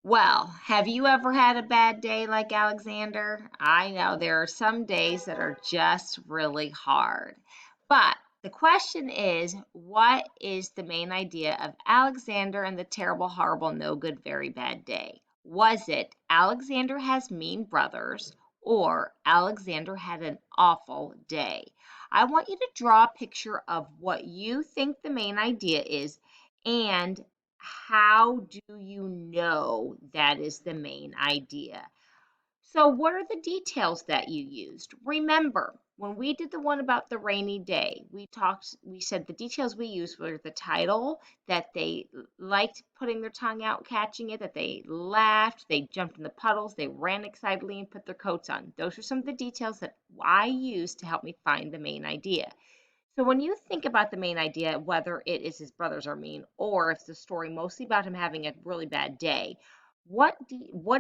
Well, have you ever had a bad day like Alexander? I know there are some days that are just really hard. But the question is, what is the main idea of Alexander and the terrible, horrible, no good, very bad day? Was it Alexander has mean brothers or Alexander had an awful day? I want you to draw a picture of what you think the main idea is and how do you know that is the main idea? So, what are the details that you used? Remember, when we did the one about the rainy day, we said the details we used were the title, that they liked putting their tongue out, catching it, that they laughed, they jumped in the puddles, they ran excitedly and put their coats on. Those are some of the details that I used to help me find the main idea. So when you think about the main idea, whether it is his brothers are mean or if it's the story mostly about him having a really bad day, what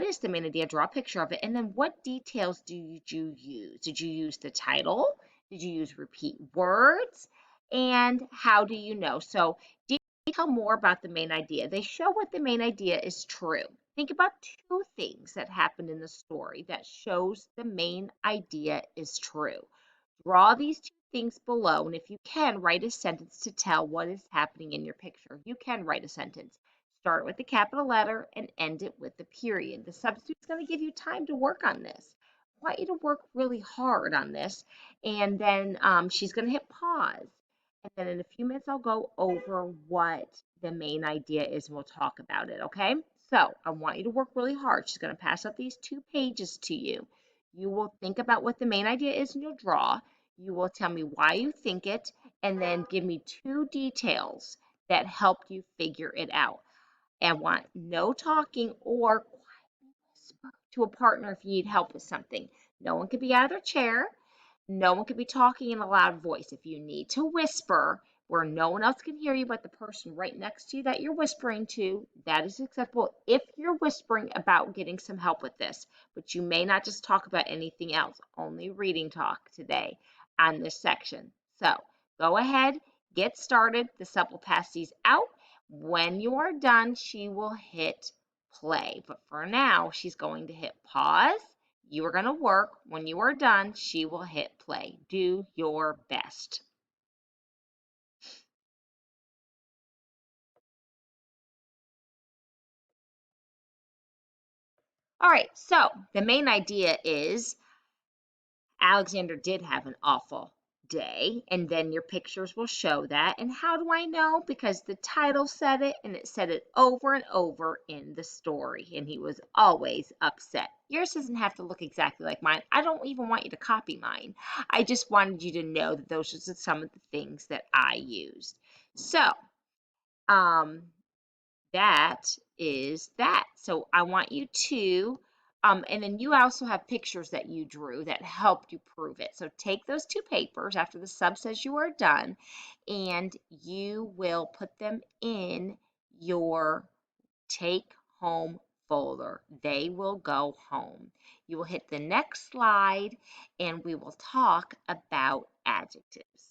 is the main idea? Draw a picture of it, and then what details did you use? Did you use the title? Did you use repeat words? And how do you know? So detail more about the main idea. They show what the main idea is true. Think about two things that happened in the story that shows the main idea is true. Draw these two things below, and if you can, write a sentence to tell what is happening in your picture. You can write a sentence. Start with a capital letter and end it with a period. The substitute's going to give you time to work on this. I want you to work really hard on this, and then she's going to hit pause. And then in a few minutes, I'll go over what the main idea is, and we'll talk about it, okay? So I want you to work really hard. She's going to pass up these 2 pages to you. You will think about what the main idea is and you'll draw. You will tell me why you think it, and then give me 2 details that helped you figure it out. And want no talking or whisper to a partner if you need help with something. No one could be out of their chair. No one could be talking in a loud voice. If you need to whisper where no one else can hear you but the person right next to you that you're whispering to, that is acceptable if you're whispering about getting some help with this. But you may not just talk about anything else, only reading talk today on this section. So go ahead, get started. The sub will pass these out. When you are done, she will hit play. But for now, she's going to hit pause. You are going to work. When you are done, she will hit play. Do your best. All right, so the main idea is Alexander did have an awful day, and then your pictures will show that. And how do I know? Because the title said it, and it said it over and over in the story, and he was always upset. Yours doesn't have to look exactly like mine. I don't even want you to copy mine. I just wanted you to know that those are some of the things that I used. So, um, that is that. So I want you to, and then you also have pictures that you drew that helped you prove it. So take those 2 papers after the sub says you are done, and you will put them in your take home folder. They will go home. You will hit the next slide, and we will talk about adjectives.